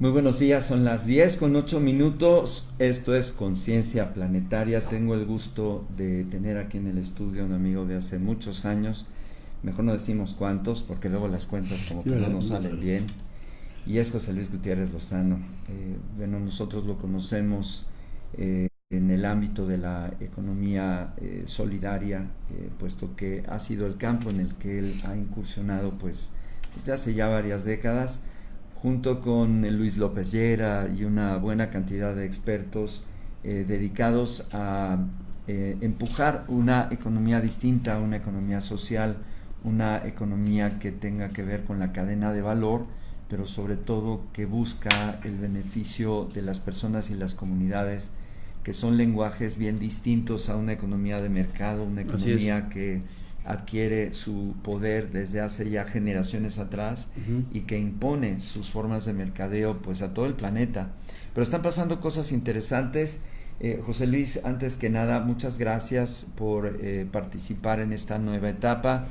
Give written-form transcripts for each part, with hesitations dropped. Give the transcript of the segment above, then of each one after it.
Muy buenos días, son las 10:08. Esto es Conciencia Planetaria. Tengo el gusto de tener aquí en el estudio un amigo de hace muchos años. Mejor no decimos cuántos, porque luego las cuentas como que no nos salen bien. Y es José Luis Gutiérrez Lozano. Bueno, nosotros lo conocemos en el ámbito de la economía solidaria, puesto que ha sido el campo en el que él ha incursionado pues desde hace ya varias décadas, junto con Luis López Llera y una buena cantidad de expertos dedicados a empujar una economía distinta, una economía social, una economía que tenga que ver con la cadena de valor, pero sobre todo que busca el beneficio de las personas y las comunidades, que son lenguajes bien distintos a una economía de mercado, una economía que adquiere su poder desde hace ya generaciones atrás y que impone sus formas de mercadeo pues a todo el planeta. Pero están pasando cosas interesantes. José Luis, antes que nada, muchas gracias por participar en esta nueva etapa.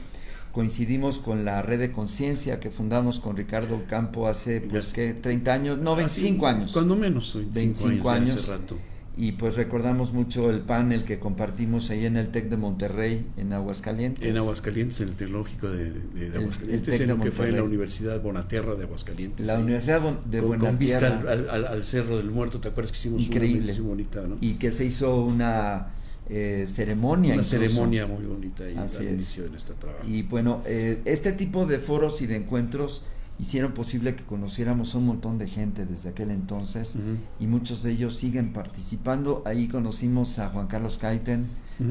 Coincidimos con la Red de Conciencia que fundamos con Ricardo Campo hace pues ¿qué? 30 años, no, 25 años. Cuando menos, 25 años. Hace rato. Y pues recordamos mucho el panel que compartimos ahí en el TEC de Monterrey, en Aguascalientes. En Aguascalientes, en el Tecnológico de Aguascalientes, en lo que fue en la Universidad Bonaterra de Aguascalientes. La Universidad de Bonaterra. Con vista al Cerro del Muerto, ¿te acuerdas que hicimos increíble, una bonita, ¿no? Y que se hizo una ceremonia. Una ceremonia muy bonita ahí al inicio de nuestro trabajo. Y bueno, este tipo de foros y de encuentros hicieron posible que conociéramos a un montón de gente desde aquel entonces, y muchos de ellos siguen participando. Ahí conocimos a Juan Carlos Caiten,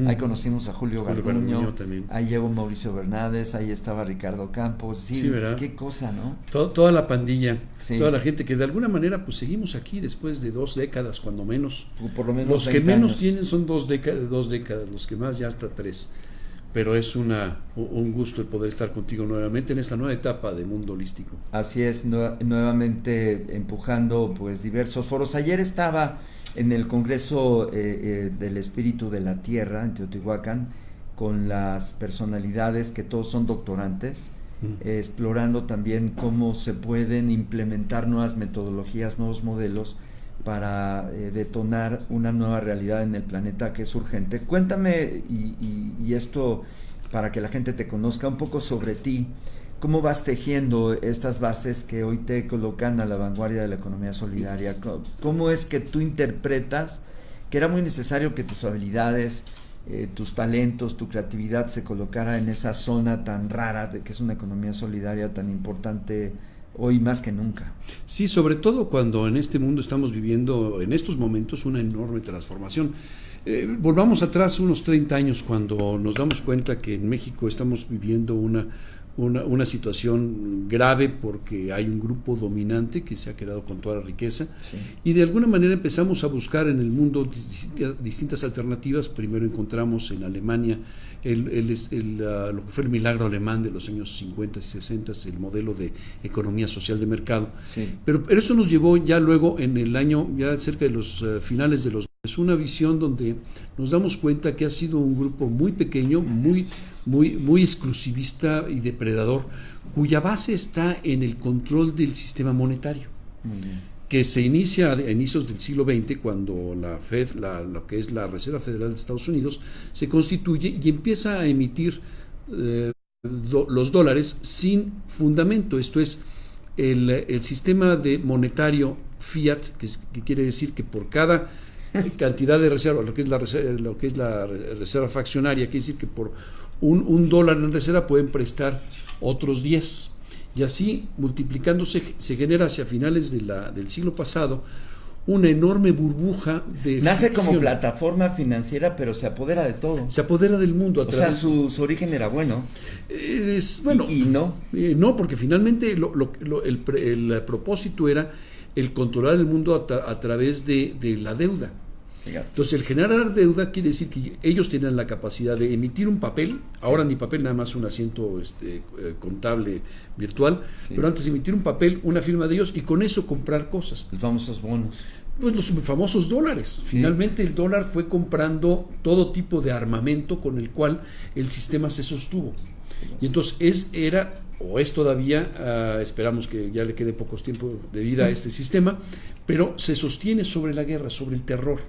ahí conocimos a Julio Garduño, ahí llegó Mauricio Bernades, ahí estaba Ricardo Campos. Sí, ¿verdad? Qué cosa, ¿no? Toda la pandilla, toda la gente que de alguna manera pues seguimos aquí después de 2 décadas cuando menos. O por lo menos los que menos años tienen son 2 décadas, los que más ya hasta 3. Pero es un gusto el poder estar contigo nuevamente en esta nueva etapa de Mundo Holístico. Así es, nuevamente empujando pues diversos foros. Ayer estaba en el Congreso del Espíritu de la Tierra en Teotihuacán con las personalidades que todos son doctorantes, explorando también cómo se pueden implementar nuevas metodologías, nuevos modelos para detonar una nueva realidad en el planeta que es urgente. Cuéntame, y esto para que la gente te conozca un poco sobre ti, ¿cómo vas tejiendo estas bases que hoy te colocan a la vanguardia de la economía solidaria? ¿Cómo es que tú interpretas que era muy necesario que tus habilidades, tus talentos, tu creatividad se colocara en esa zona tan rara de que es una economía solidaria tan importante hoy más que nunca? Sí, sobre todo cuando en este mundo estamos viviendo en estos momentos una enorme transformación. Volvamos atrás unos 30 años cuando nos damos cuenta que en México estamos viviendo una situación grave porque hay un grupo dominante que se ha quedado con toda la riqueza, y de alguna manera empezamos a buscar en el mundo distintas alternativas. Primero encontramos en Alemania lo que fue el milagro alemán de los años 50 y 60, el modelo de economía social de mercado. Pero eso nos llevó ya luego en el año, ya cerca de los finales de los... Es una visión donde nos damos cuenta que ha sido un grupo muy pequeño, muy exclusivista y depredador, cuya base está en el control del sistema monetario, que se inicia a inicios del siglo XX cuando la Fed, lo que es la Reserva Federal de Estados Unidos, se constituye y empieza a emitir los dólares sin fundamento. Esto es el sistema de monetario fiat, que quiere decir que por cada cantidad de reserva, lo que es la reserva fraccionaria, quiere decir que por un dólar en reserva pueden prestar otros 10, y así multiplicándose se genera hacia finales del siglo pasado una enorme burbuja de nace ficción. Como plataforma financiera, pero se apodera de todo, se apodera del mundo. O sea, su origen era bueno. Y no. No, porque finalmente el propósito era el controlar el mundo a través de la deuda. Entonces, el generar deuda quiere decir que ellos tienen la capacidad de emitir un papel, ahora ni papel, nada más un asiento contable virtual, pero antes emitir un papel, una firma de ellos, y con eso comprar cosas. Los famosos bonos. Pues los famosos dólares. Finalmente el dólar fue comprando todo tipo de armamento con el cual el sistema se sostuvo. Y entonces era o es todavía, esperamos que ya le quede poco tiempo de vida a este sistema, pero se sostiene sobre la guerra, sobre el terror.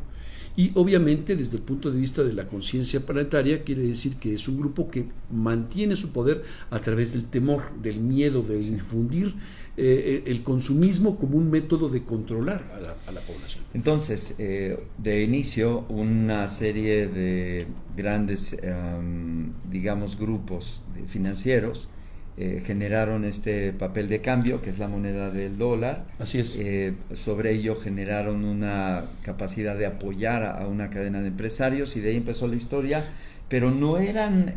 Y obviamente desde el punto de vista de la conciencia planetaria quiere decir que es un grupo que mantiene su poder a través del temor, del miedo, de infundir el consumismo como un método de controlar a la población. Entonces, de inicio, una serie de grandes, digamos, grupos financieros generaron este papel de cambio, que es la moneda del dólar. Así es. Sobre ello generaron una capacidad de apoyar a una cadena de empresarios, y de ahí empezó la historia, pero no eran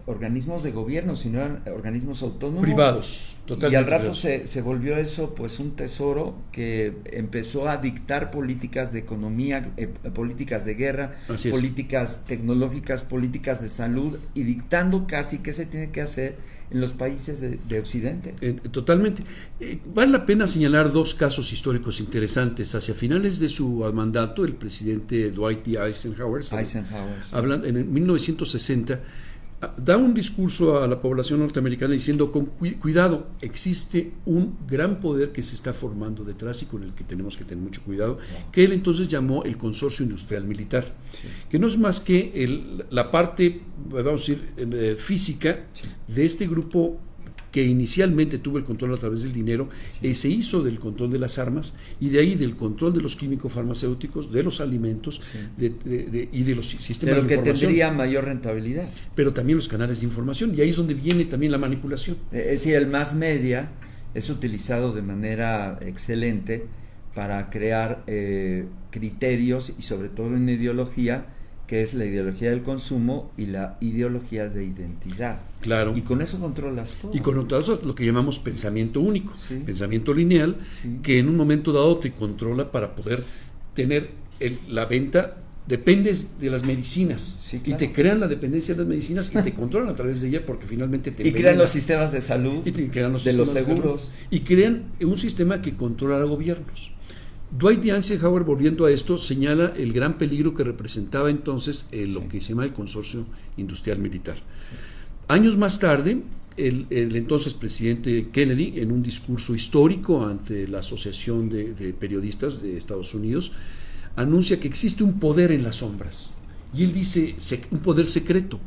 organismos de gobierno, sino eran organismos autónomos. Privados, totalmente. Y al rato privados. se volvió eso pues un tesoro que empezó a dictar políticas de economía, políticas de guerra, políticas tecnológicas, políticas de salud, y dictando casi qué se tiene que hacer en los países de Occidente. Totalmente. Vale la pena señalar dos casos históricos interesantes. Hacia finales de su mandato, el presidente Dwight D. Eisenhower, sí. Hablando en 1960, da un discurso a la población norteamericana diciendo: cuidado, existe un gran poder que se está formando detrás y con el que tenemos que tener mucho cuidado, que él entonces llamó el Consorcio Industrial Militar, que no es más que la parte, vamos a decir, física de este grupo que inicialmente tuvo el control a través del dinero, se hizo del control de las armas, y de ahí del control de los químicos farmacéuticos, de los alimentos, y de los sistemas de información. Pero que tendría mayor rentabilidad. Pero también los canales de información, y ahí es donde viene también la manipulación. Es decir, el mass media es utilizado de manera excelente para crear criterios, y sobre todo una ideología, que es la ideología del consumo y la ideología de identidad. Claro. Y con eso controlas todo. Y con todo lo que llamamos pensamiento único, pensamiento lineal, que en un momento dado te controla para poder tener la venta. Dependes de las medicinas, y te crean la dependencia de las medicinas y te controlan a través de ella, porque finalmente te crean los sistemas de salud, y te crean los de los seguros, seguros, y crean un sistema que controla a gobiernos. Dwight D. Eisenhower, volviendo a esto, señala el gran peligro que representaba entonces lo que se llama el Consorcio Industrial Militar. Años más tarde, el entonces presidente Kennedy, en un discurso histórico ante la Asociación de Periodistas de Estados Unidos, anuncia que existe un poder en las sombras, y él dice un poder secreto.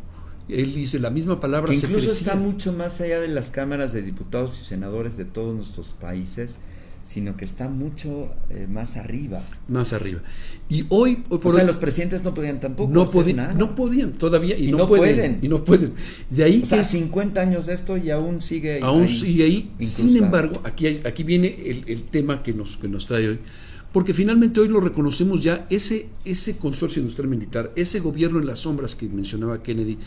Él dice la misma palabra, que incluso está mucho más allá de las cámaras de diputados y senadores de todos nuestros países, sino que está mucho más arriba. Más arriba. Y hoy por hoy, los presidentes no podían tampoco hacer nada. No podían todavía, y no pueden. Y no pueden. De ahí 50 años de esto y aún sigue ahí. Sin embargo, aquí viene el tema que nos trae hoy. Porque finalmente hoy lo reconocemos ya, ese consorcio industrial militar, ese gobierno en las sombras que mencionaba Kennedy,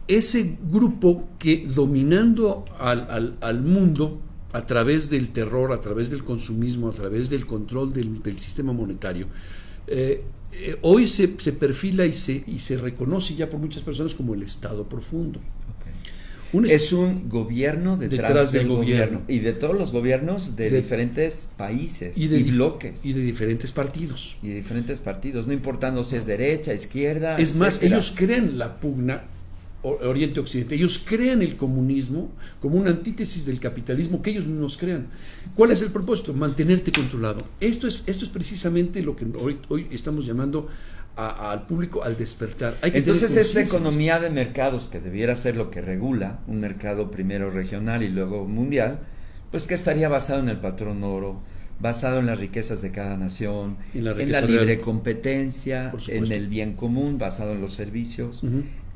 ese grupo que dominando al mundo a través del terror, a través del consumismo, a través del control del sistema monetario, hoy se perfila y se reconoce ya por muchas personas como el Estado profundo. Es un gobierno detrás del gobierno, y de todos los gobiernos de diferentes países y bloques. Y de diferentes partidos. No importando si es derecha, izquierda. Es más, ellos crean la pugna Oriente-Occidente. Ellos crean el comunismo como una antítesis del capitalismo que ellos mismos crean. ¿Cuál es el propósito? Mantenerte controlado. Esto es precisamente lo que hoy estamos llamando al público al despertar. Entonces esta economía de mercados, que debiera ser lo que regula un mercado primero regional y luego mundial, pues que estaría basado en el patrón oro, basado en las riquezas de cada nación, en la libre competencia, en el bien común, basado en los servicios,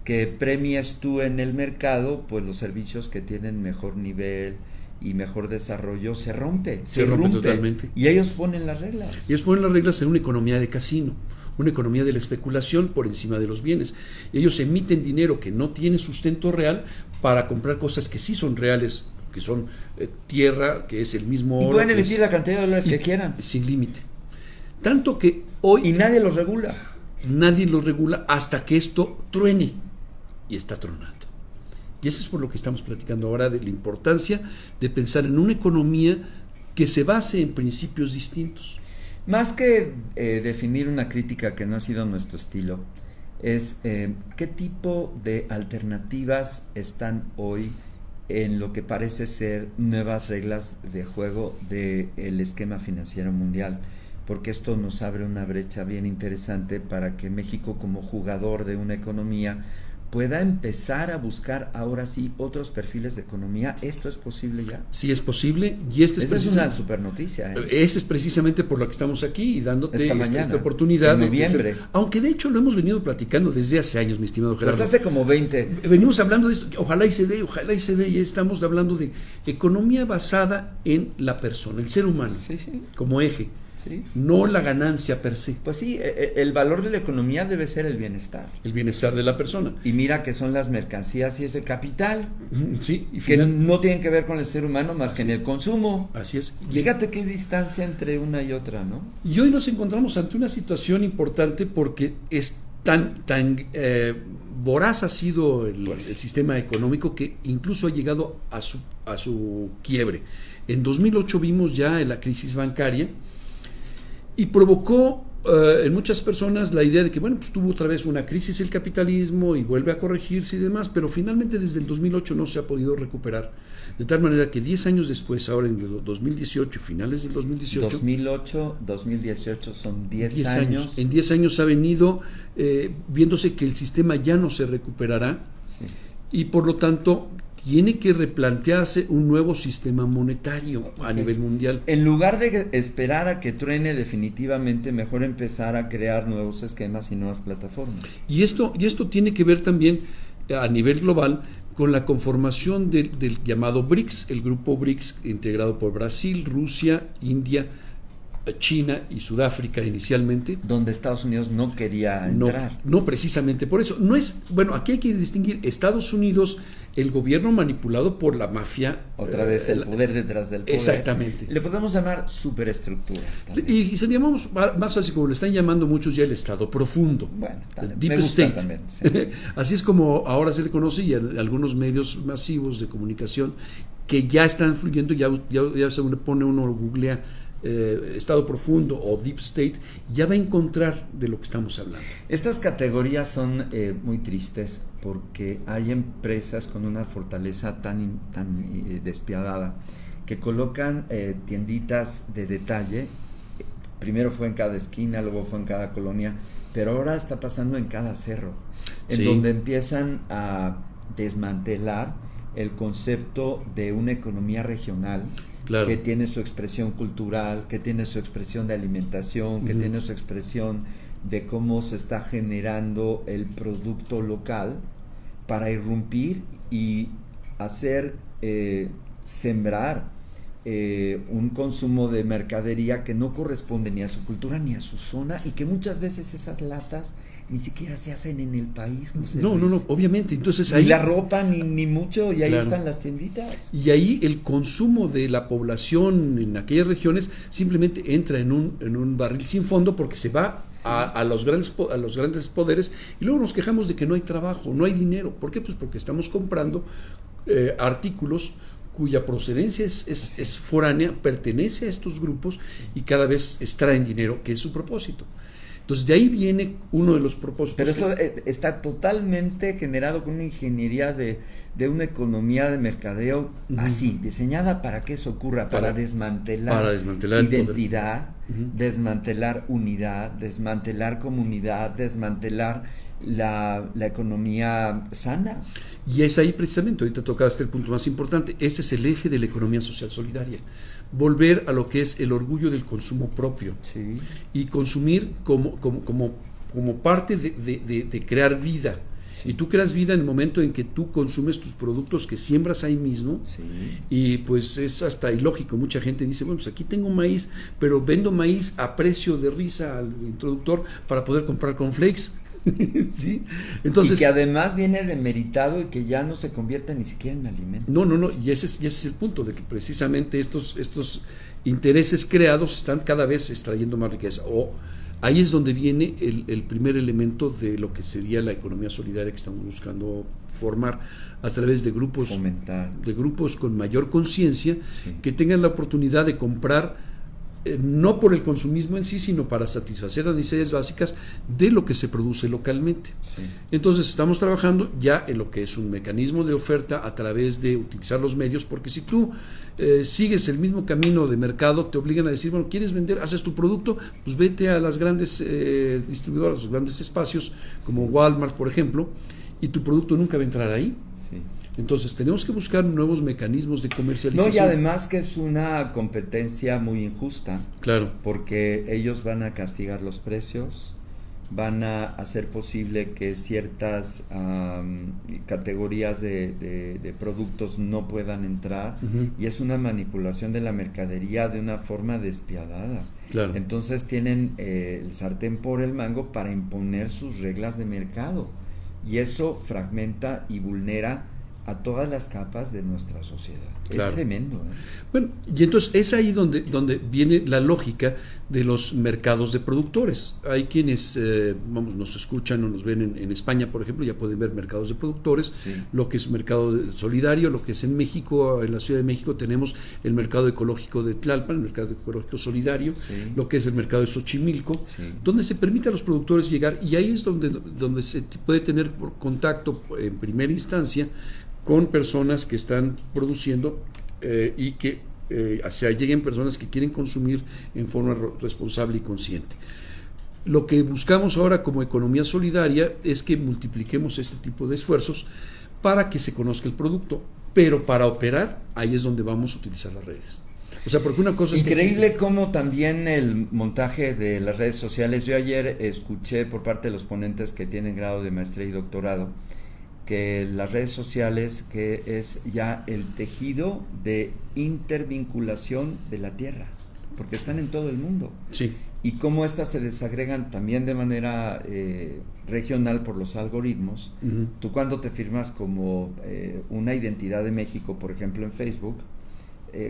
que premias tú en el mercado, pues los servicios que tienen mejor nivel y mejor desarrollo se rompe totalmente. Y ellos ponen las reglas. Ellos ponen las reglas en una economía de casino, una economía de la especulación por encima de los bienes. Ellos emiten dinero que no tiene sustento real para comprar cosas que sí son reales, que son tierra, que es el mismo oro. Y pueden emitir la cantidad de dólares que quieran. Sin límite. Tanto que hoy... Y nadie los regula. Nadie los regula hasta que esto truene. Y está tronando. Y eso es por lo que estamos platicando ahora, de la importancia de pensar en una economía que se base en principios distintos. Más que definir una crítica, que no ha sido nuestro estilo, es qué tipo de alternativas están hoy en lo que parece ser nuevas reglas de juego del esquema financiero mundial, porque esto nos abre una brecha bien interesante para que México, como jugador de una economía, pueda empezar a buscar ahora sí otros perfiles de economía. ¿Esto es posible ya? Sí, es posible, y esta es una super noticia. Ese es precisamente por lo que estamos aquí y dándote esta oportunidad. En noviembre. Aunque de hecho lo hemos venido platicando desde hace años, mi estimado Gerardo. Pues hace como 20. Venimos hablando de esto, ojalá y se dé, y estamos hablando de economía basada en la persona, el ser humano, sí. como eje. Sí. No la ganancia per se. Pues sí, el valor de la economía debe ser el bienestar. El bienestar de la persona. Y mira que son las mercancías y ese capital. Sí. Y que no tienen que ver con el ser humano más que en el consumo. Así es. Fíjate qué distancia entre una y otra, ¿no? Y hoy nos encontramos ante una situación importante porque es tan voraz ha sido el sistema económico que incluso ha llegado a su quiebre. En 2008 vimos ya la crisis bancaria, y provocó en muchas personas la idea de que, bueno, pues tuvo otra vez una crisis el capitalismo y vuelve a corregirse y demás, pero finalmente desde el 2008 no se ha podido recuperar. De tal manera que 10 años después, ahora en el 2018, finales del 2018... 2008, 2018 son 10 años. En 10 años ha venido viéndose que el sistema ya no se recuperará, sí. Y por lo tanto tiene que replantearse un nuevo sistema monetario a nivel mundial. En lugar de esperar a que truene definitivamente, mejor empezar a crear nuevos esquemas y nuevas plataformas. Y esto tiene que ver también a nivel global con la conformación del llamado BRICS, el grupo BRICS integrado por Brasil, Rusia, India, China y Sudáfrica inicialmente. Donde Estados Unidos no quería entrar. No precisamente por eso. No es, bueno, aquí hay que distinguir Estados Unidos, el gobierno manipulado por la mafia. Otra vez el poder detrás del poder. Exactamente. Le podemos llamar superestructura. Y se llamamos más fácil, como lo están llamando muchos ya, el Estado profundo. Bueno, Deep me gusta State. También, sí. Así es como ahora se le conoce, y algunos medios masivos de comunicación que ya están fluyendo, ya se pone uno, googlea Estado profundo o Deep State, ya va a encontrar de lo que estamos hablando. Estas categorías son muy tristes porque hay empresas con una fortaleza tan despiadada que colocan tienditas de detalle. Primero fue en cada esquina, luego fue en cada colonia, pero ahora está pasando en cada cerro, en donde empiezan a desmantelar el concepto de una economía regional. Claro. Que tiene su expresión cultural, que tiene su expresión de alimentación, que tiene su expresión de cómo se está generando el producto local, para irrumpir y hacer sembrar un consumo de mercadería que no corresponde ni a su cultura ni a su zona, y que muchas veces esas latas ni siquiera se hacen en el país. No, obviamente. Entonces ahí, ni la ropa ni mucho, y ahí están las tienditas. Y ahí el consumo de la población en aquellas regiones simplemente entra en un barril sin fondo, porque se va a los grandes poderes, y luego nos quejamos de que no hay trabajo, no hay dinero. ¿Por qué? Pues porque estamos comprando artículos cuya procedencia es foránea, pertenece a estos grupos, y cada vez extraen dinero, que es su propósito. Entonces, de ahí viene uno de los propósitos. Pero esto está totalmente generado con una ingeniería de una economía de mercadeo así, diseñada para que eso ocurra, para desmantelar identidad, desmantelar unidad, desmantelar comunidad, desmantelar la economía sana. Y es ahí precisamente, ahorita tocaste el punto más importante, ese es el eje de la economía social solidaria. Volver a lo que es el orgullo del consumo propio, sí. Y consumir como parte de crear vida. Sí. Y tú creas vida en el momento en que tú consumes tus productos que siembras ahí mismo, sí. Y pues es hasta ilógico. Mucha gente dice, bueno, pues aquí tengo maíz, pero vendo maíz a precio de risa al introductor para poder comprar cornflakes. ¿Sí? Entonces, y que además viene demeritado y que ya no se convierte ni siquiera en alimento. No, y ese es el punto, de que precisamente estos intereses creados están cada vez extrayendo más riqueza. Ahí es donde viene el primer elemento de lo que sería la economía solidaria que estamos buscando formar a través de grupos, fomentar, de grupos con mayor conciencia, sí. Que tengan la oportunidad de comprar no por el consumismo en sí, sino para satisfacer las necesidades básicas de lo que se produce localmente. Sí. Entonces estamos trabajando ya en lo que es un mecanismo de oferta a través de utilizar los medios, porque si tú sigues el mismo camino de mercado, te obligan a decir, bueno, ¿quieres vender? Haces tu producto, pues vete a las grandes distribuidoras, los grandes espacios, como Walmart, por ejemplo, y tu producto nunca va a entrar ahí. Sí. Entonces tenemos que buscar nuevos mecanismos de comercialización. No, y además que es una competencia muy injusta. Claro. Porque ellos van a castigar los precios, van a hacer posible que ciertas categorías de productos no puedan entrar, y es una manipulación de la mercadería de una forma despiadada. Claro. Entonces tienen el sartén por el mango para imponer sus reglas de mercado, y eso fragmenta y vulnera a todas las capas de nuestra sociedad. Claro. Es tremendo, ¿eh? Bueno, y entonces es ahí donde viene la lógica de los mercados de productores. Hay quienes nos escuchan o nos ven en España, por ejemplo, ya pueden ver mercados de productores, sí. Lo que es mercado solidario, lo que es en México, en la Ciudad de México tenemos el mercado ecológico de Tlalpan, el mercado ecológico solidario, sí. Lo que es el mercado de Xochimilco, sí. Donde se permite a los productores llegar, y ahí es donde se puede tener contacto en primera instancia con personas que están produciendo y que lleguen personas que quieren consumir en forma responsable y consciente. Lo que buscamos ahora como economía solidaria es que multipliquemos este tipo de esfuerzos para que se conozca el producto, pero para operar ahí es donde vamos a utilizar las redes. O sea, porque una cosa increíble es cómo también el montaje de las redes sociales. Yo ayer escuché por parte de los ponentes que tienen grado de maestría y doctorado que las redes sociales, que es ya el tejido de intervinculación de la Tierra, porque están en todo el mundo. Sí. Y cómo estas se desagregan también de manera regional por los algoritmos. Uh-huh. Tú cuando te firmas como una identidad de México, por ejemplo en Facebook,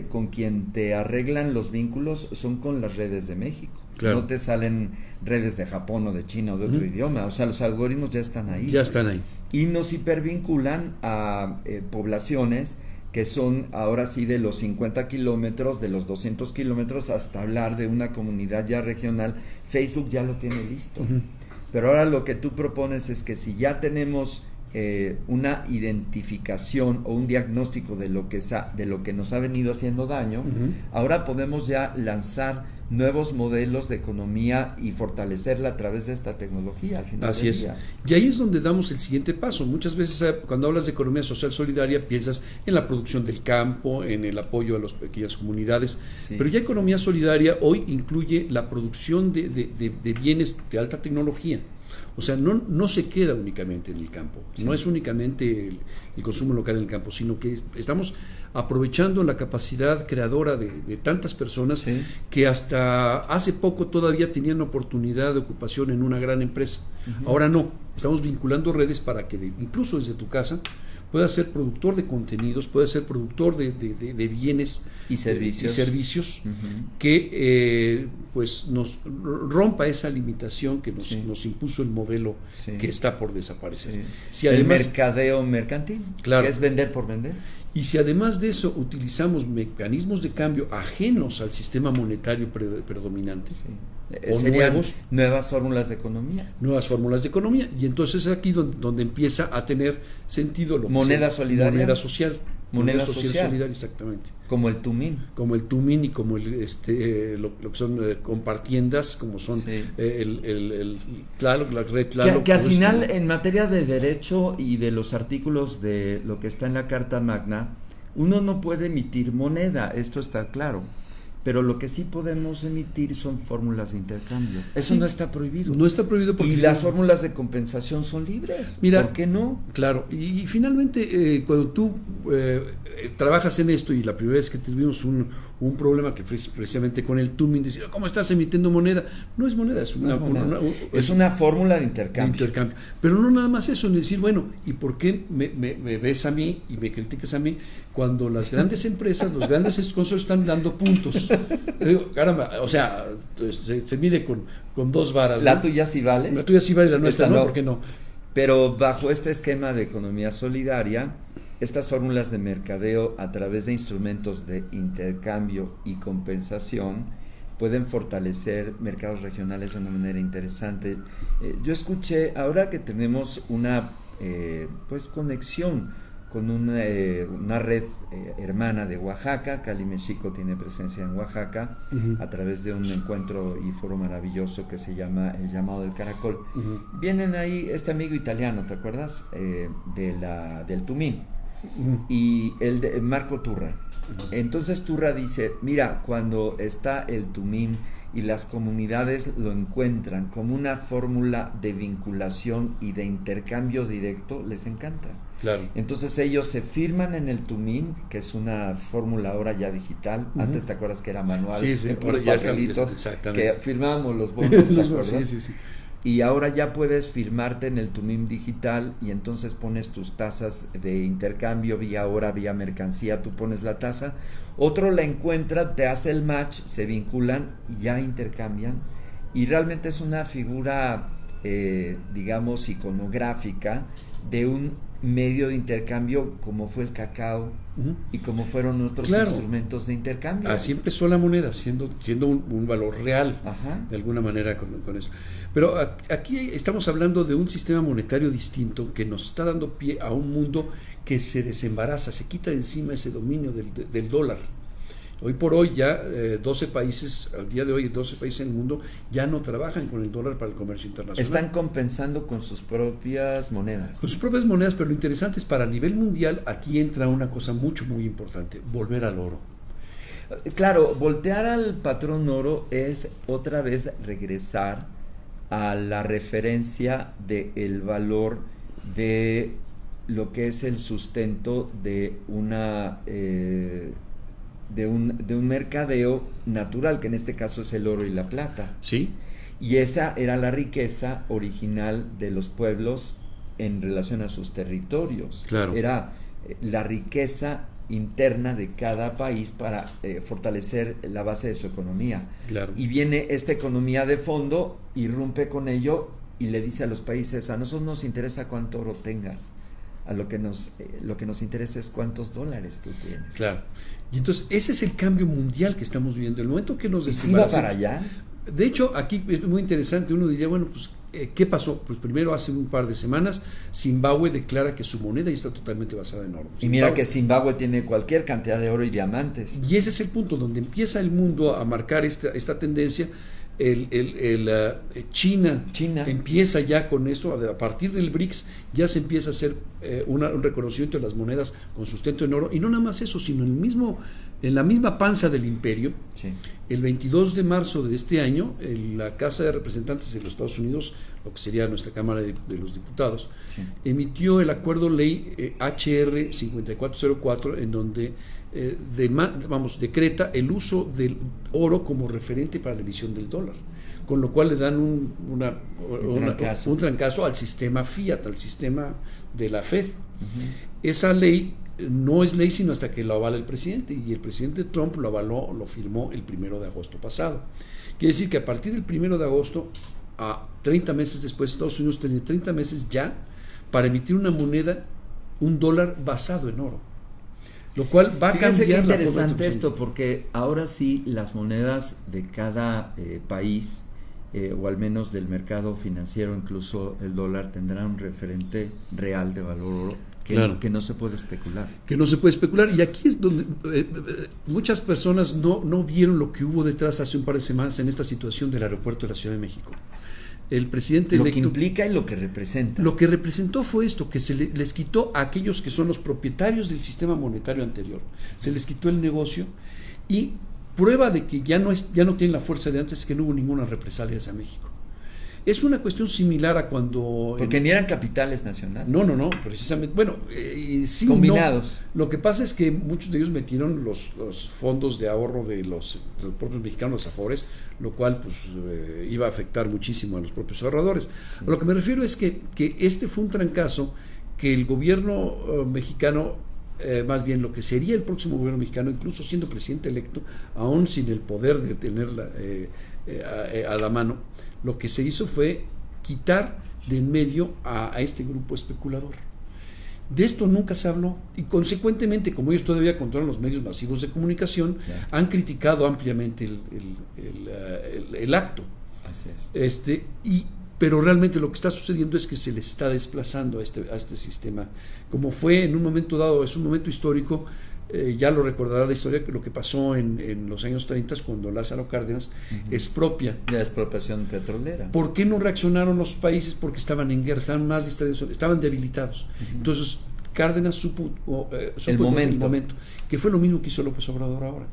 con quien te arreglan los vínculos son con las redes de México. Claro. No te salen redes de Japón o de China o de otro idioma. O sea, los algoritmos ya están ahí. Ya están ahí. Y nos hipervinculan a poblaciones que son ahora sí de los 50 kilómetros, de los 200 kilómetros, hasta hablar de una comunidad ya regional. Facebook ya lo tiene listo. Uh-huh. Pero ahora lo que tú propones es que si ya tenemos una identificación o un diagnóstico de lo que nos ha venido haciendo daño, uh-huh. Ahora podemos ya lanzar nuevos modelos de economía y fortalecerla a través de esta tecnología. Al final así es. Y ahí es donde damos el siguiente paso. Muchas veces cuando hablas de economía social solidaria piensas en la producción del campo, en el apoyo a las pequeñas comunidades, sí. Pero ya economía solidaria hoy incluye la producción de bienes de alta tecnología. O sea, no se queda únicamente en el campo, sí. No es únicamente el consumo local en el campo, sino que estamos aprovechando la capacidad creadora de tantas personas, sí. Que hasta hace poco todavía tenían oportunidad de ocupación en una gran empresa. Uh-huh. Ahora no, estamos vinculando redes para que incluso desde tu casa puedas ser productor de contenidos, puedas ser productor de bienes y servicios, uh-huh. Que pues nos rompa esa limitación que sí. nos impuso el modelo, sí. Que está por desaparecer. Sí. Si además, el mercadeo mercantil, claro. Que es vender por vender. Y si además de eso utilizamos mecanismos de cambio ajenos al sistema monetario predominante, sí. O nuevas fórmulas de economía. Nuevas fórmulas de economía. Y entonces es aquí donde empieza a tener sentido lo moneda solidaria. Moneda social. Moneda social solidaria, exactamente. Como el Tumín. Como el Tumín y como lo que son compartiendas, como son sí. El Tlaloc, la red Tlaloc. Que al final, en materia de derecho y de los artículos de lo que está en la Carta Magna, uno no puede emitir moneda, esto está claro. Pero lo que sí podemos emitir son fórmulas de intercambio. Eso sí. No está prohibido. No está prohibido porque... Y las fórmulas de compensación son libres. Mira, ¿por qué no? Claro. Y finalmente, cuando tú trabajas en esto, y la primera vez que tuvimos un problema que fue precisamente con el Tumín, decir, ¿cómo estás emitiendo moneda? No es moneda, es una fórmula de intercambio. Pero no nada más eso, ni decir, bueno, ¿y por qué me ves a mí y me criticas a mí cuando las grandes empresas, los grandes sponsors están dando puntos? Digo, caramba, o sea, se mide con dos varas. La tuya sí vale. La tuya sí vale, la nuestra no, ¿por qué no? Pero bajo este esquema de economía solidaria, estas fórmulas de mercadeo a través de instrumentos de intercambio y compensación pueden fortalecer mercados regionales de una manera interesante. Yo escuché, ahora que tenemos una pues conexión con una red hermana de Oaxaca, Cali Mexico tiene presencia en Oaxaca, a través de un encuentro y foro maravilloso que se llama El Llamado del Caracol. Vienen ahí este amigo italiano, ¿te acuerdas? Del Tumín, y Marco Turra. Entonces Turra dice, mira, cuando está el Tumín y las comunidades lo encuentran como una fórmula de vinculación y de intercambio directo, les encanta. Claro. Entonces ellos se firman en el Tumín, que es una fórmula ahora ya digital. Antes te acuerdas que era manual, sí, los ya papelitos que firmábamos los bonos, ¿te acuerdas? Sí. Y ahora ya puedes firmarte en el Tumín digital y entonces pones tus tasas de intercambio vía hora, vía mercancía, tú pones la tasa, otro la encuentra, te hace el match, se vinculan y ya intercambian, y realmente es una figura digamos iconográfica de un medio de intercambio como fue el cacao y como fueron nuestros instrumentos de intercambio. Así empezó la moneda, siendo un valor real. Ajá. De alguna manera con eso. Pero aquí estamos hablando de un sistema monetario distinto que nos está dando pie a un mundo que se desembaraza, se quita de encima ese dominio del dólar. Hoy por hoy ya 12 países, al día de hoy 12 países en el mundo ya no trabajan con el dólar para el comercio internacional. Están compensando con sus propias monedas. Con sus propias monedas, pero lo interesante es para a nivel mundial, aquí entra una cosa muy importante, volver al oro. Claro, voltear al patrón oro es otra vez regresar a la referencia del valor de lo que es el sustento de una... de un mercadeo natural, que en este caso es el oro y la plata. Sí. Y esa era la riqueza original de los pueblos en relación a sus territorios. Claro. Era la riqueza interna de cada país para fortalecer la base de su economía. Claro. Y viene esta economía de fondo, irrumpe con ello y le dice a los países, a nosotros nos interesa cuánto oro tengas, a lo que nos interesa es cuántos dólares tú tienes. Claro. Y entonces ese es el cambio mundial que estamos viviendo. El momento que nos desembarazamos. ¿Sí va para allá? De hecho, aquí es muy interesante. Uno diría, bueno, pues, ¿qué pasó? Pues primero, hace un par de semanas, Zimbabue declara que su moneda ya está totalmente basada en oro. Y mira que Zimbabue tiene cualquier cantidad de oro y diamantes. Y ese es el punto donde empieza el mundo a marcar esta tendencia. China empieza ya con esto, a partir del BRICS ya se empieza a hacer un reconocimiento de las monedas con sustento en oro, y no nada más eso, sino en la misma panza del imperio. Sí. El 22 de marzo de este año, la Casa de Representantes de los Estados Unidos, lo que sería nuestra Cámara de los Diputados, sí, emitió el acuerdo ley HR 5404, en donde decreta el uso del oro como referente para la emisión del dólar, con lo cual le dan un trancazo al sistema fiat, al sistema de la Fed. Esa ley no es ley sino hasta que lo avala el presidente, y el presidente Trump lo avaló, lo firmó el 1 de agosto pasado. Quiere decir que a partir del 1 de agosto, a 30 meses después, Estados Unidos tiene 30 meses ya para emitir una moneda, un dólar basado en oro. Lo cual va a cambiar la forma. Qué interesante esto, porque ahora sí las monedas de cada país, o al menos del mercado financiero, incluso el dólar, tendrá un referente real de valor oro que no se puede especular. Que no se puede especular. Y aquí es donde muchas personas no vieron lo que hubo detrás hace un par de semanas en esta situación del aeropuerto de la Ciudad de México. El presidente electo, lo que implica y lo que representa. Lo que representó fue esto, que se les quitó a aquellos que son los propietarios del sistema monetario anterior, se les quitó el negocio, y prueba de que ya no tienen la fuerza de antes es que no hubo ninguna represalia hacia México. Es una cuestión similar a cuando... Porque ni eran capitales nacionales. No, precisamente. Bueno, sí. Combinados. No. Lo que pasa es que muchos de ellos metieron los fondos de ahorro de los propios mexicanos, los afores, lo cual pues iba a afectar muchísimo a los propios ahorradores. Sí. A lo que me refiero es que este fue un trancazo que el gobierno mexicano, más bien lo que sería el próximo gobierno mexicano, incluso siendo presidente electo, aún sin el poder de tenerla a la mano, lo que se hizo fue quitar de en medio a este grupo especulador. De esto nunca se habló y consecuentemente, como ellos todavía controlan los medios masivos de comunicación, han criticado ampliamente el acto. Así es. Pero realmente lo que está sucediendo es que se les está desplazando a este sistema. Como fue en un momento dado, es un momento histórico, ya lo recordará la historia, que lo que pasó en los años 30 cuando Lázaro Cárdenas expropia. La expropiación petrolera. ¿Por qué no reaccionaron los países? Porque estaban en guerra, estaban más distraídos, estaban debilitados. Entonces Cárdenas supo el momento, que fue lo mismo que hizo López Obrador ahora.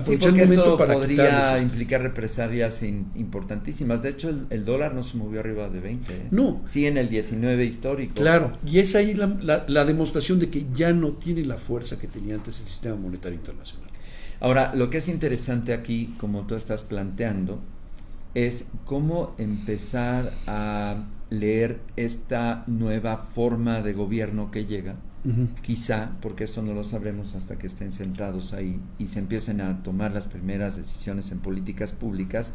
Sí, porque esto podría implicar represalias importantísimas. De hecho, el dólar no se movió arriba de 20. No. Sí, en el 19 histórico. Claro, y es ahí la demostración de que ya no tiene la fuerza que tenía antes el sistema monetario internacional. Ahora, lo que es interesante aquí, como tú estás planteando, es cómo empezar a leer esta nueva forma de gobierno que llega. Quizá, porque esto no lo sabremos hasta que estén sentados ahí y se empiecen a tomar las primeras decisiones en políticas públicas,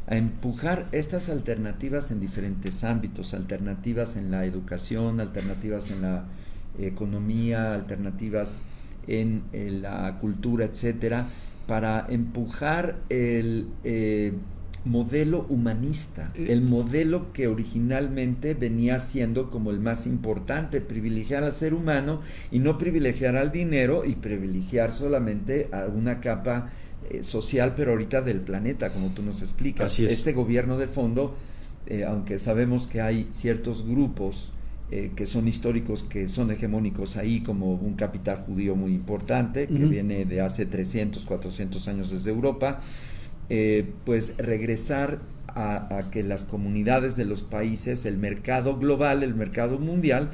a empujar estas alternativas en diferentes ámbitos, alternativas en la educación, alternativas en la economía, alternativas en la cultura, etcétera, para empujar el modelo humanista, el modelo que originalmente venía siendo como el más importante, privilegiar al ser humano y no privilegiar al dinero y privilegiar solamente a una capa social, pero ahorita del planeta, como tú nos explicas. Así es. Este gobierno de fondo, aunque sabemos que hay ciertos grupos que son históricos, que son hegemónicos ahí, como un capital judío muy importante, que viene de hace 300, 400 años desde Europa, pues regresar a que las comunidades de los países, el mercado global, el mercado mundial,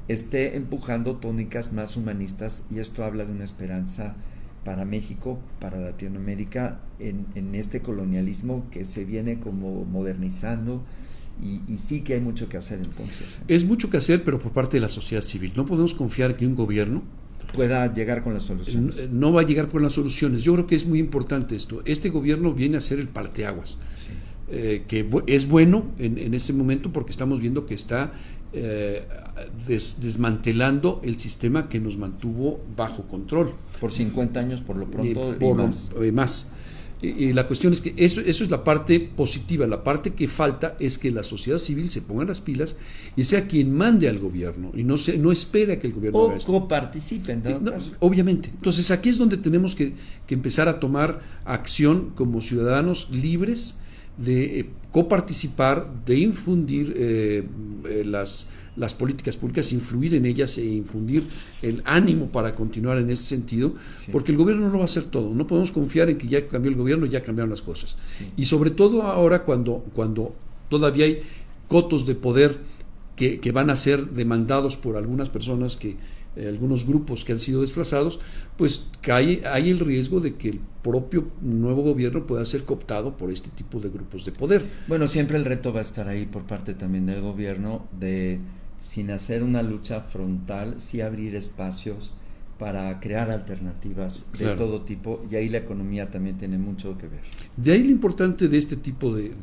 esté empujando tónicas más humanistas, y esto habla de una esperanza para México, para Latinoamérica, en este colonialismo que se viene como modernizando, y sí que hay mucho que hacer entonces. Es mucho que hacer, pero por parte de la sociedad civil. No podemos confiar que un gobierno pueda llegar con las soluciones. No va a llegar con las soluciones. Yo creo que es muy importante esto. Este gobierno viene a ser el parteaguas, que es bueno en ese momento, porque estamos viendo que está desmantelando el sistema que nos mantuvo bajo control. Por 50 años, por lo pronto, y más. Y la cuestión es que eso es la parte positiva. La parte que falta es que la sociedad civil se ponga las pilas y sea quien mande al gobierno, y no espera que el gobierno haga esto. O coparticipen, obviamente. Entonces aquí es donde tenemos que empezar a tomar acción como ciudadanos libres de coparticipar, de infundir las políticas públicas, influir en ellas e infundir el ánimo para continuar en ese sentido, porque el gobierno no lo va a hacer todo. No podemos confiar en que ya cambió el gobierno, ya cambiaron las cosas. Y sobre todo ahora cuando todavía hay cotos de poder que van a ser demandados por algunas personas, algunos grupos que han sido desplazados, pues hay el riesgo de que el propio nuevo gobierno pueda ser cooptado por este tipo de grupos de poder. Bueno, siempre el reto va a estar ahí por parte también del gobierno de, sin hacer una lucha frontal, sí abrir espacios para crear alternativas de todo tipo, y ahí la economía también tiene mucho que ver. De ahí lo importante de este tipo de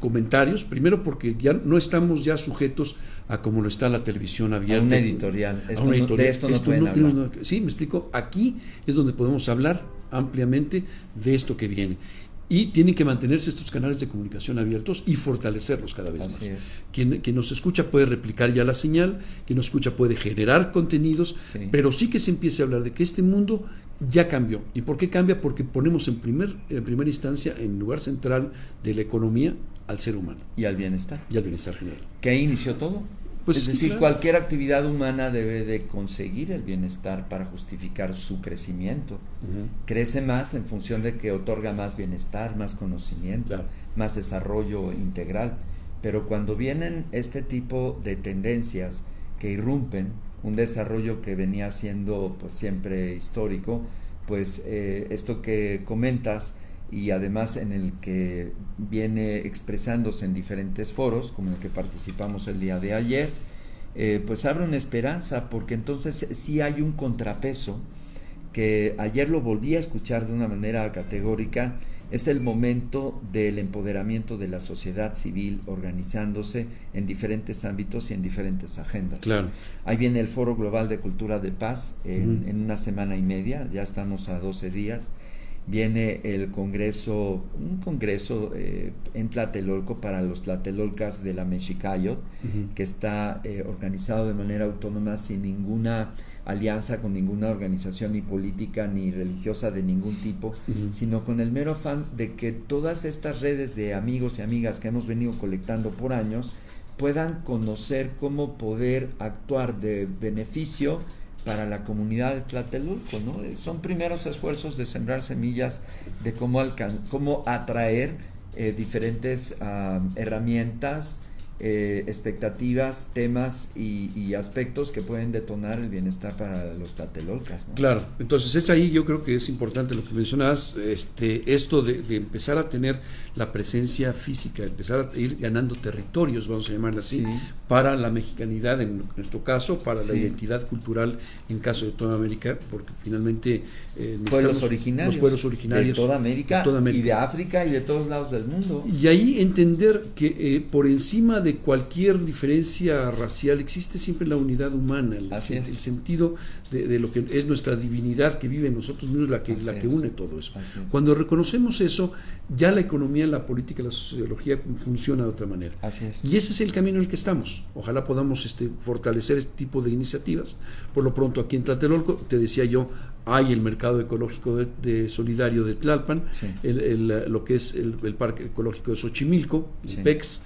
comentarios, primero porque ya no estamos ya sujetos a como lo está la televisión abierta. A una editorial. De esto no pueden hablar. Sí, me explico. Aquí es donde podemos hablar ampliamente de esto que viene. Y tienen que mantenerse estos canales de comunicación abiertos y fortalecerlos cada vez más. Quien nos escucha puede replicar ya la señal, quien nos escucha puede generar contenidos, pero sí que se empiece a hablar de que este mundo ya cambió. ¿Y por qué cambia? Porque ponemos en primera instancia, en lugar central de la economía, al ser humano. Y al bienestar. Y al bienestar general. ¿Que ahí inició todo? Pues es decir, cualquier actividad humana debe de conseguir el bienestar para justificar su crecimiento. Crece más en función de que otorga más bienestar, más conocimiento, más desarrollo integral. Pero cuando vienen este tipo de tendencias que irrumpen un desarrollo que venía siendo pues siempre histórico, pues esto que comentas, y además en el que viene expresándose en diferentes foros, como en el que participamos el día de ayer, pues abre una esperanza, porque entonces sí hay un contrapeso que ayer lo volví a escuchar de una manera categórica, es el momento del empoderamiento de la sociedad civil organizándose en diferentes ámbitos y en diferentes agendas. Claro. Ahí viene el Foro Global de Cultura de Paz en una semana y media, ya estamos a 12 días. Viene el congreso, un congreso en Tlatelolco para los tlatelolcas de la Mexicayot, que está organizado de manera autónoma, sin ninguna alianza con ninguna organización ni política ni religiosa de ningún tipo, sino con el mero afán de que todas estas redes de amigos y amigas que hemos venido colectando por años puedan conocer cómo poder actuar de beneficio para la comunidad de Tlatelolco, ¿no? Son primeros esfuerzos de sembrar semillas de cómo atraer diferentes herramientas, expectativas, temas y aspectos que pueden detonar el bienestar para los tlatelolcas, ¿no? Claro, entonces es ahí, yo creo que es importante lo que mencionabas, esto de empezar a tener la presencia física, empezar a ir ganando territorios, vamos a llamarla así, para la mexicanidad en nuestro caso, para la identidad cultural en caso de toda América, porque finalmente los pueblos originarios de toda América y de África y de todos lados del mundo. Y ahí entender que por encima de cualquier diferencia racial existe siempre la unidad humana, el sentido de lo que es nuestra divinidad que vive en nosotros mismos, la que une todo eso. Cuando reconocemos eso, ya la economía, la política, la sociología funciona de otra manera. Y ese es el camino en el que estamos. Ojalá podamos fortalecer este tipo de iniciativas. Por lo pronto aquí en Tlatelolco, te decía yo, hay el mercado ecológico de solidario de Tlalpan, lo que es el parque ecológico de Xochimilco, el PEX,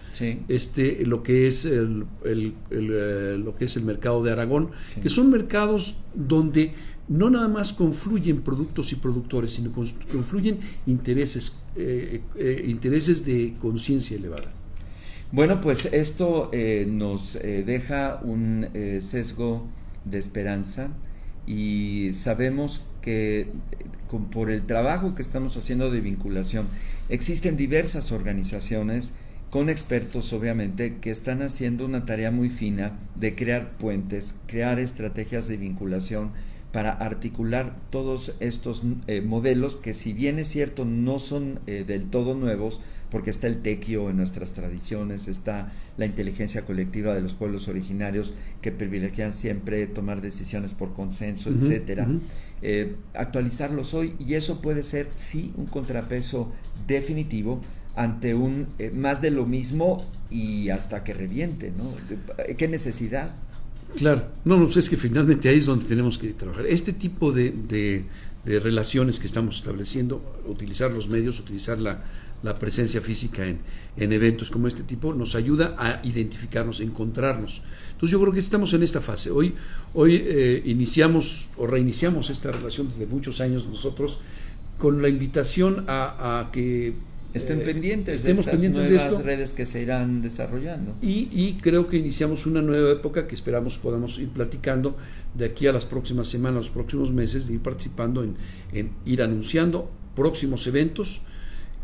lo que es lo que es el mercado de Aragón, que son mercados donde no nada más confluyen productos y productores, sino confluyen intereses de conciencia elevada. Bueno, pues esto nos deja un sesgo de esperanza, y sabemos que por el trabajo que estamos haciendo de vinculación, existen diversas organizaciones con expertos, obviamente, que están haciendo una tarea muy fina de crear puentes, crear estrategias de vinculación para articular todos estos modelos que, si bien es cierto, no son del todo nuevos, porque está el tequio en nuestras tradiciones, está la inteligencia colectiva de los pueblos originarios que privilegian siempre tomar decisiones por consenso, etcétera. Actualizarlos hoy, y eso puede ser, sí, un contrapeso definitivo ante un más de lo mismo y hasta que reviente, ¿no? ¿Qué necesidad? Claro, no, es que finalmente ahí es donde tenemos que trabajar. Este tipo de relaciones que estamos estableciendo, utilizar los medios, utilizar la presencia física en eventos como este tipo, nos ayuda a identificarnos, a encontrarnos. Entonces yo creo que estamos en esta fase. Hoy iniciamos o reiniciamos esta relación desde muchos años nosotros, con la invitación a que estén pendientes de estas nuevas redes que se irán desarrollando. Y creo que iniciamos una nueva época que esperamos podamos ir platicando de aquí a las próximas semanas, los próximos meses, de ir participando en ir anunciando próximos eventos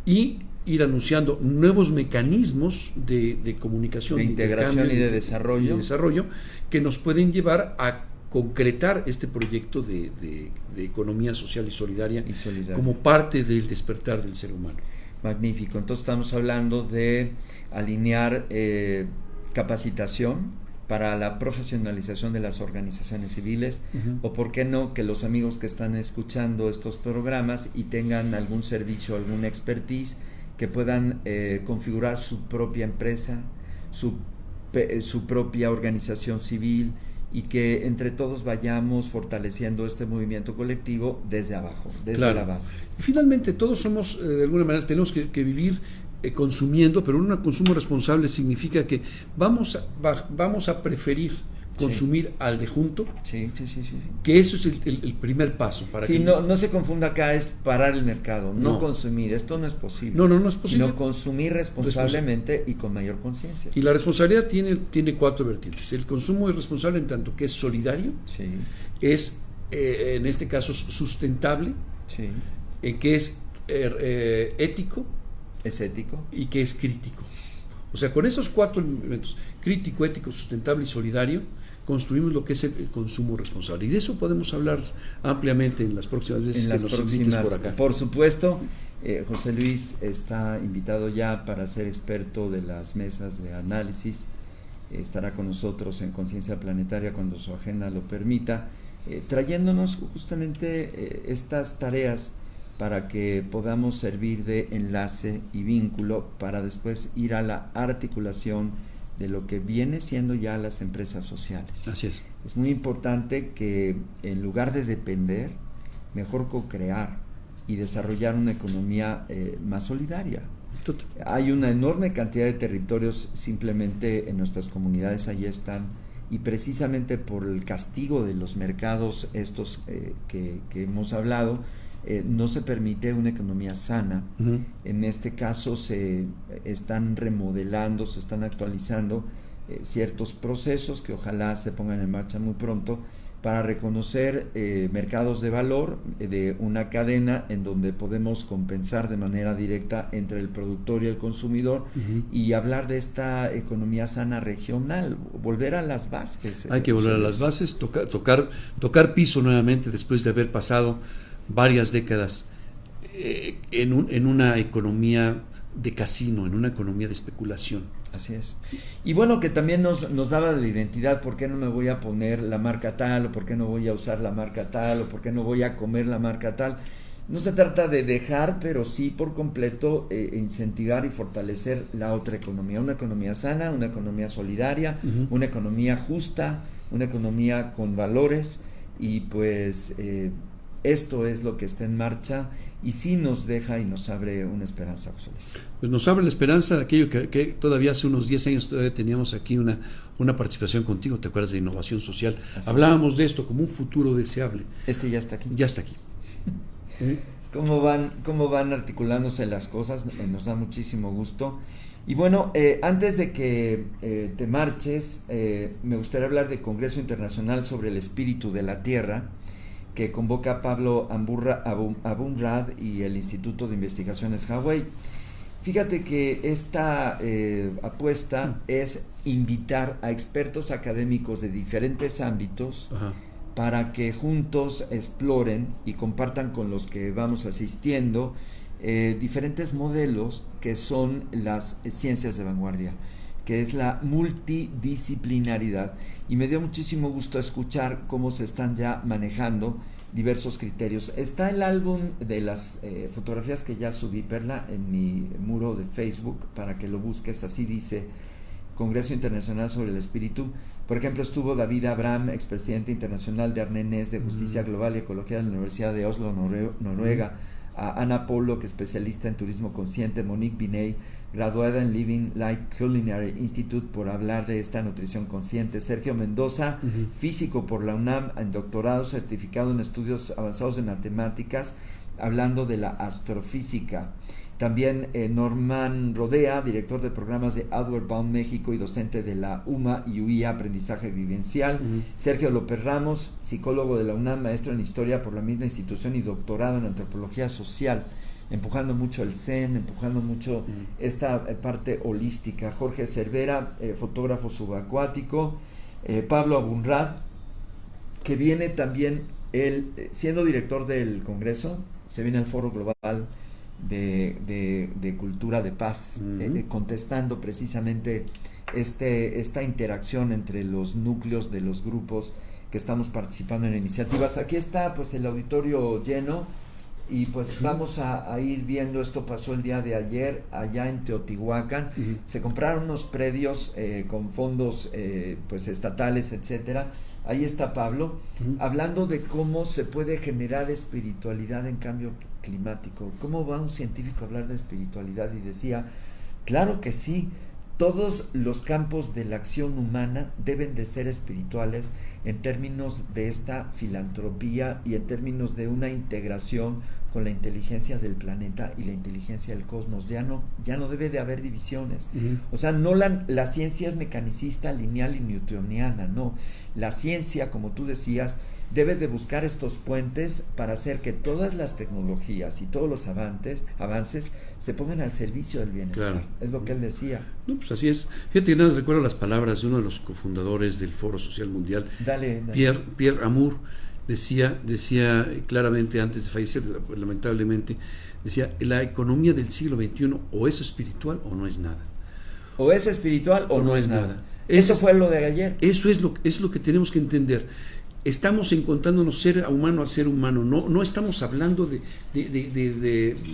y ir anunciando nuevos mecanismos de comunicación, de integración y de desarrollo que nos pueden llevar a concretar este proyecto de economía social y solidaria como parte del despertar del ser humano. Magnífico. Entonces estamos hablando de alinear capacitación para la profesionalización de las organizaciones civiles, o por qué no, que los amigos que están escuchando estos programas y tengan algún servicio, alguna expertise, que puedan configurar su propia empresa, su propia organización civil, y que entre todos vayamos fortaleciendo este movimiento colectivo desde abajo, desde la base. Finalmente, todos somos, de alguna manera, tenemos que vivir consumiendo, pero un consumo responsable significa que vamos a preferir consumir al de junto, que eso es el primer paso. Para que no se confunda acá, es parar el mercado, no consumir, esto no es posible. No es posible. Sino consumir responsablemente y con mayor conciencia. Y la responsabilidad tiene 4 vertientes. El consumo es responsable en tanto que es solidario, es en este caso sustentable, que es ético, y que es crítico. O sea, con esos 4 elementos, crítico, ético, sustentable y solidario, construimos lo que es el consumo responsable. Y de eso podemos hablar ampliamente en las próximas veces que nos invites por acá. Por supuesto, José Luis está invitado ya para ser experto de las mesas de análisis. Estará con nosotros en Conciencia Planetaria cuando su agenda lo permita, trayéndonos justamente estas tareas para que podamos servir de enlace y vínculo para después ir a la articulación de lo que viene siendo ya las empresas sociales. Así es. Es muy importante que en lugar de depender, mejor co-crear y desarrollar una economía más solidaria. Hay una enorme cantidad de territorios simplemente en nuestras comunidades, ahí están, y precisamente por el castigo de los mercados estos que hemos hablado, no se permite una economía sana. Uh-huh. En este caso se están remodelando, se están actualizando ciertos procesos que ojalá se pongan en marcha muy pronto para reconocer mercados de valor de una cadena en donde podemos compensar de manera directa entre el productor y el consumidor. Uh-huh. Y hablar de esta economía sana regional, volver a las bases. Hay que volver a las bases, tocar piso nuevamente después de haber pasado varias décadas en una economía de casino, en una economía de especulación. Así es. Y bueno, que también nos daba la identidad, ¿por qué no me voy a poner la marca tal? ¿O por qué no voy a usar la marca tal? ¿O por qué no voy a comer la marca tal? No se trata de dejar, pero sí por completo incentivar y fortalecer la otra economía. Una economía sana, una economía solidaria, Uh-huh. una economía justa, una economía con valores. Y pues esto es lo que está en marcha y sí nos deja y nos abre una esperanza, José Luis. Pues nos abre la esperanza de aquello que todavía hace unos 10 años todavía teníamos aquí una participación contigo, ¿te acuerdas de innovación social? Así hablábamos de esto como un futuro deseable. Ya está aquí. Ya está aquí. ¿Cómo van articulándose las cosas? Nos da muchísimo gusto. Y bueno, antes de que te marches, me gustaría hablar del Congreso Internacional sobre el Espíritu de la Tierra, que convoca Pablo Abumrad y el Instituto de Investigaciones Hawái. Fíjate que esta apuesta es invitar a expertos académicos de diferentes ámbitos. Ajá. Para que juntos exploren y compartan con los que vamos asistiendo diferentes modelos que son las ciencias de vanguardia, que es la multidisciplinaridad. Y me dio muchísimo gusto escuchar cómo se están ya manejando diversos criterios. Está el álbum de las fotografías que ya subí, Perla, en mi muro de Facebook, para que lo busques. Así dice: Congreso Internacional sobre el Espíritu. Por ejemplo, estuvo David Abraham, expresidente internacional de Arnés de Justicia Global y Ecología de la Universidad de Oslo, Noruega. A Ana Polo, que es especialista en turismo consciente. Monique Binet, graduada en Living Light Culinary Institute, por hablar de esta nutrición consciente. Sergio Mendoza, físico por la UNAM, en doctorado certificado en estudios avanzados de matemáticas, hablando de la astrofísica. También Norman Rodea, director de programas de Outward Bound México y docente de la UMA y UIA, Aprendizaje Vivencial. Sergio López Ramos, psicólogo de la UNAM, maestro en Historia por la misma institución y doctorado en Antropología Social, empujando mucho el Zen, empujando mucho esta parte holística. Jorge Cervera, fotógrafo subacuático. Pablo Abumrad, que viene también, él siendo director del Congreso, se viene al Foro Global de Cultura de Paz, contestando precisamente esta interacción entre los núcleos de los grupos que estamos participando en iniciativas. Aquí está pues el auditorio lleno y pues vamos a ir viendo. Esto pasó el día de ayer allá en Teotihuacán. Se compraron unos predios con fondos pues estatales, etcétera. Ahí está Pablo, hablando de cómo se puede generar espiritualidad en cambio climático. ¿Cómo va un científico a hablar de espiritualidad? Y decía, claro que sí, todos los campos de la acción humana deben de ser espirituales en términos de esta filantropía y en términos de una integración con la inteligencia del planeta y la inteligencia del cosmos. Ya no debe de haber divisiones. O sea, no la ciencia es mecanicista, lineal y newtoniana, no. La ciencia, como tú decías, debe de buscar estos puentes para hacer que todas las tecnologías y todos los avances se pongan al servicio del bienestar. Claro. Es lo que él decía. No, pues así es. Fíjate que nada más recuerdo las palabras de uno de los cofundadores del Foro Social Mundial, Dale. Pierre Amour, decía claramente antes de fallecer, lamentablemente, decía, la economía del siglo XXI o es espiritual o no es nada. O es espiritual o no es nada. Eso Es- fue lo de ayer. Eso es lo que tenemos que entender. Estamos encontrándonos ser humano a ser humano, no estamos hablando de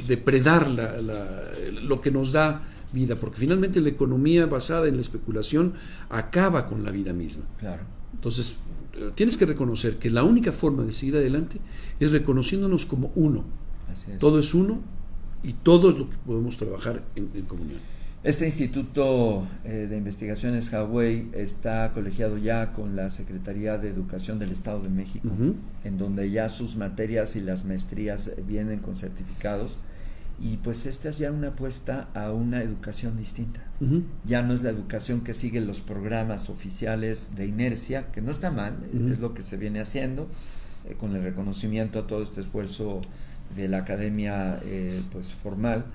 depredar lo que nos da vida, porque finalmente la economía basada en la especulación acaba con la vida misma. Claro. Entonces, tienes que reconocer que la única forma de seguir adelante es reconociéndonos como uno. Así es. Todo es uno y todo es lo que podemos trabajar en comunión. Este Instituto de Investigaciones Huawei está colegiado ya con la Secretaría de Educación del Estado de México, Uh-huh. en donde ya sus materias y las maestrías vienen con certificados, y pues esta es ya una apuesta a una educación distinta. Uh-huh. Ya no es la educación que sigue los programas oficiales de inercia, que no está mal, Uh-huh. es lo que se viene haciendo, con el reconocimiento a todo este esfuerzo de la academia pues formal,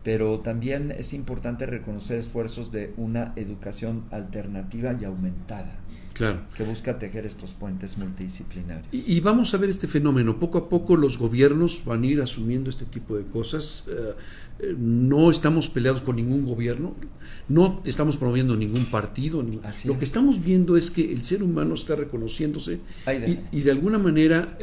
pero también es importante reconocer esfuerzos de una educación alternativa y aumentada, Claro. que busca tejer estos puentes multidisciplinarios. Y vamos a ver este fenómeno. Poco a poco los gobiernos van a ir asumiendo este tipo de cosas. No estamos peleados con ningún gobierno, no estamos promoviendo ningún partido. Así Lo es. que estamos viendo es que el ser humano está reconociéndose y de alguna manera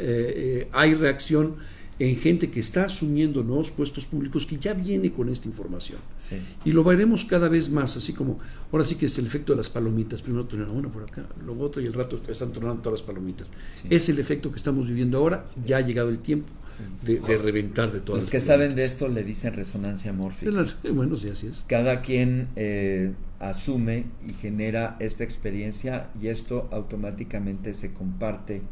hay reacción en gente que está asumiendo nuevos puestos públicos que ya viene con esta información. Sí. Y lo veremos cada vez más, así como, ahora sí que es el efecto de las palomitas, primero tronan una por acá, luego otra y el rato están tronando todas las palomitas. Sí. Es el efecto que estamos viviendo ahora, ya ha llegado el tiempo Sí. de reventar de todas Los que las saben de palomitas. esto le dicen resonancia mórfica. Bueno, sí, así es. Cada quien asume y genera esta experiencia, y esto automáticamente se comparte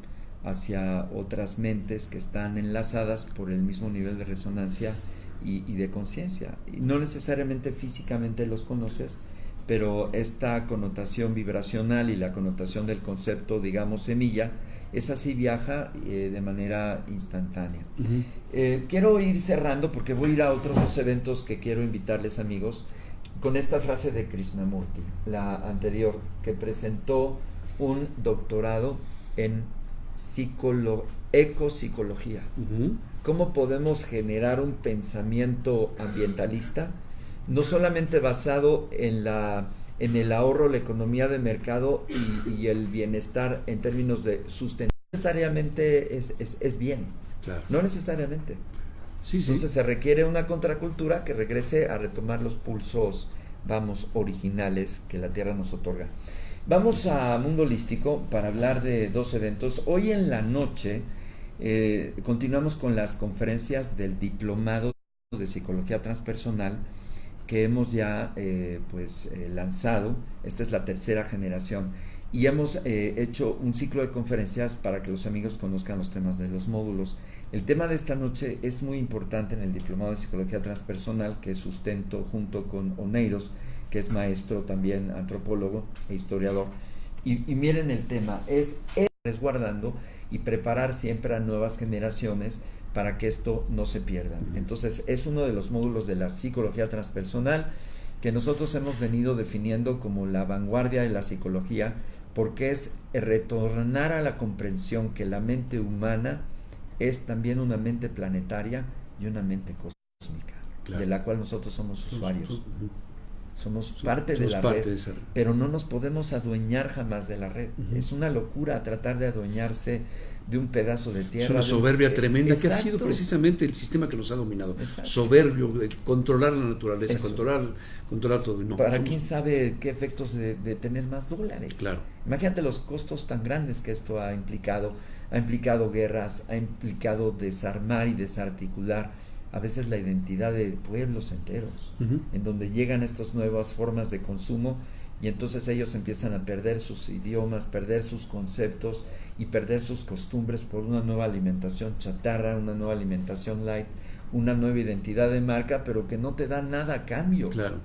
hacia otras mentes que están enlazadas por el mismo nivel de resonancia y de conciencia. Y no necesariamente físicamente los conoces, pero esta connotación vibracional y la connotación del concepto, digamos, semilla, esa sí viaja de manera instantánea. Uh-huh. Quiero ir cerrando porque voy a ir a otros dos eventos que quiero invitarles, amigos, con esta frase de Krishnamurti, la anterior, que presentó un doctorado en ecopsicología. Uh-huh. ¿Cómo podemos generar un pensamiento ambientalista, no solamente basado en el ahorro, la economía de mercado y el bienestar en términos de sustentabilidad? Necesariamente es bien, Claro. no necesariamente. Sí, sí. Entonces se requiere una contracultura que regrese a retomar los pulsos, originales que la Tierra nos otorga. Vamos a Mundo Holístico para hablar de dos eventos. Hoy en la noche continuamos con las conferencias del Diplomado de Psicología Transpersonal que hemos ya lanzado. Esta es la tercera generación y hemos hecho un ciclo de conferencias para que los amigos conozcan los temas de los módulos. El tema de esta noche es muy importante en el Diplomado de Psicología Transpersonal, que sustento junto con Oneiros, que es maestro también, antropólogo e historiador. Y miren el tema, es resguardando y preparar siempre a nuevas generaciones para que esto no se pierda. Entonces es uno de los módulos de la psicología transpersonal que nosotros hemos venido definiendo como la vanguardia de la psicología, porque es retornar a la comprensión que la mente humana es también una mente planetaria y una mente cósmica, claro, de la cual nosotros somos usuarios. Somos parte de la red, pero no nos podemos adueñar jamás de la red. Es una locura tratar de adueñarse de un pedazo de tierra. Es una soberbia tremenda. Exacto. Que ha sido precisamente el sistema que nos ha dominado. Exacto. Soberbio, de controlar la naturaleza, Eso. controlar todo. No, para quién sabe qué efectos de tener más dólares. Claro. Imagínate los costos tan grandes que esto ha implicado. Ha implicado guerras, ha implicado desarmar y desarticular a veces la identidad de pueblos enteros, en donde llegan estas nuevas formas de consumo y entonces ellos empiezan a perder sus idiomas, perder sus conceptos y perder sus costumbres por una nueva alimentación chatarra, una nueva alimentación light, una nueva identidad de marca, pero que no te da nada a cambio. Claro.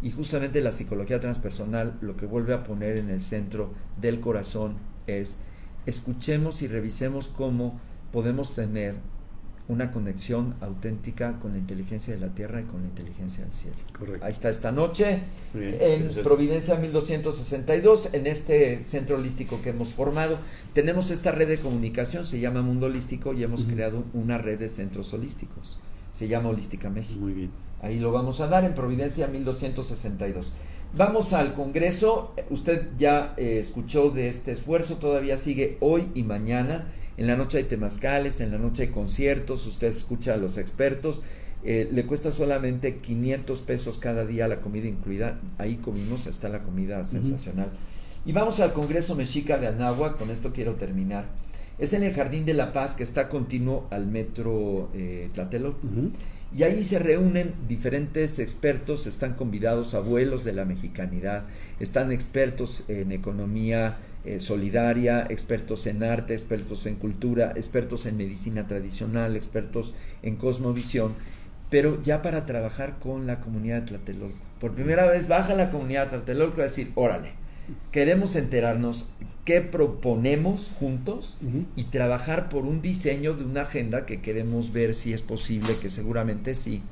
Y justamente la psicología transpersonal lo que vuelve a poner en el centro del corazón es escuchemos y revisemos cómo podemos tener una conexión auténtica con la inteligencia de la tierra y con la inteligencia del cielo. Correcto. Ahí está esta noche, Bien, en Providencia 1262, en este centro holístico que hemos formado. Tenemos esta red de comunicación, se llama Mundo Holístico, y hemos creado una red de centros holísticos. Se llama Holística México. Muy bien. Ahí lo vamos a dar en Providencia 1262. Vamos al Congreso. Usted ya escuchó de este esfuerzo, todavía sigue hoy y mañana. En la noche hay temazcales, en la noche hay conciertos, usted escucha a los expertos. Le cuesta solamente 500 pesos cada día, la comida incluida. Ahí comimos, está la comida sensacional. Y vamos al Congreso Mexica de Anáhuac, con esto quiero terminar. Es en el Jardín de la Paz, que está continuo al metro Tlatelolco. Y ahí se reúnen diferentes expertos, están convidados abuelos de la mexicanidad, están expertos en economía solidaria, expertos en arte, expertos en cultura, expertos en medicina tradicional, expertos en cosmovisión, pero ya para trabajar con la comunidad de Tlatelolco. Por primera vez baja la comunidad de Tlatelolco a decir, órale, queremos enterarnos qué proponemos juntos y trabajar por un diseño de una agenda que queremos ver si es posible, que seguramente sí,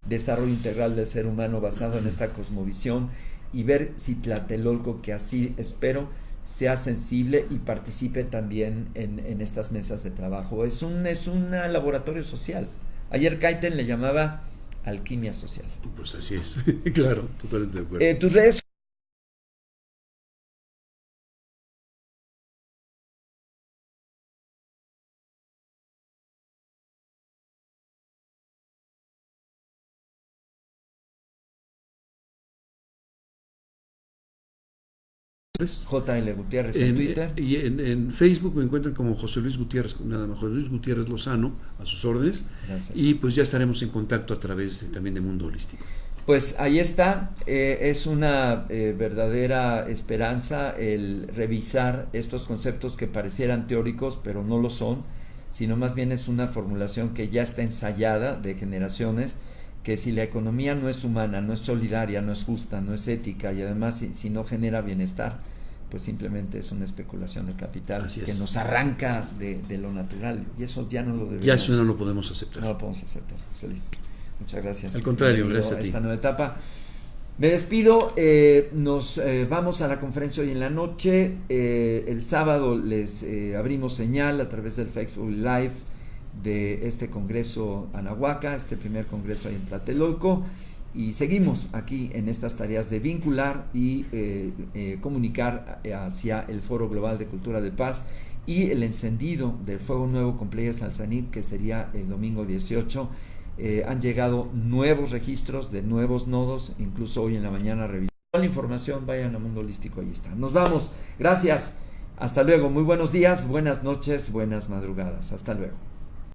desarrollo integral del ser humano basado en esta cosmovisión, y ver si Tlatelolco, que así espero, sea sensible y participe también en estas mesas de trabajo. Es un laboratorio social. Ayer Kaiten le llamaba alquimia social. Pues así es, claro, totalmente de acuerdo. Tus redes JL Gutiérrez en Twitter. Y en Facebook me encuentran como José Luis Gutiérrez, nada más, José Luis Gutiérrez Lozano, a sus órdenes. Gracias. Y pues ya estaremos en contacto a través también de Mundo Holístico. Pues ahí está, es una verdadera esperanza el revisar estos conceptos que parecieran teóricos, pero no lo son, sino más bien es una formulación que ya está ensayada de generaciones, que si la economía no es humana, no es solidaria, no es justa, no es ética, y además si no genera bienestar, pues simplemente es una especulación del capital que nos arranca de lo natural, y eso ya no lo debemos. Ya eso no lo podemos aceptar. No lo podemos aceptar, José Luis. Muchas gracias. Al contrario, gracias a ti. Esta nueva etapa. Me despido, nos vamos a la conferencia hoy en la noche. El sábado les abrimos señal a través del Facebook Live de este Congreso Anahuaca, este primer Congreso ahí en Tlatelolco, y seguimos aquí en estas tareas de vincular y comunicar hacia el Foro Global de Cultura de Paz y el encendido del Fuego Nuevo con Pleiades Alzanit, que sería el domingo 18. Han llegado nuevos registros de nuevos nodos, incluso hoy en la mañana revisando la información, vayan a Mundo Holístico, ahí está. Nos vamos, gracias, hasta luego, muy buenos días, buenas noches, buenas madrugadas, hasta luego.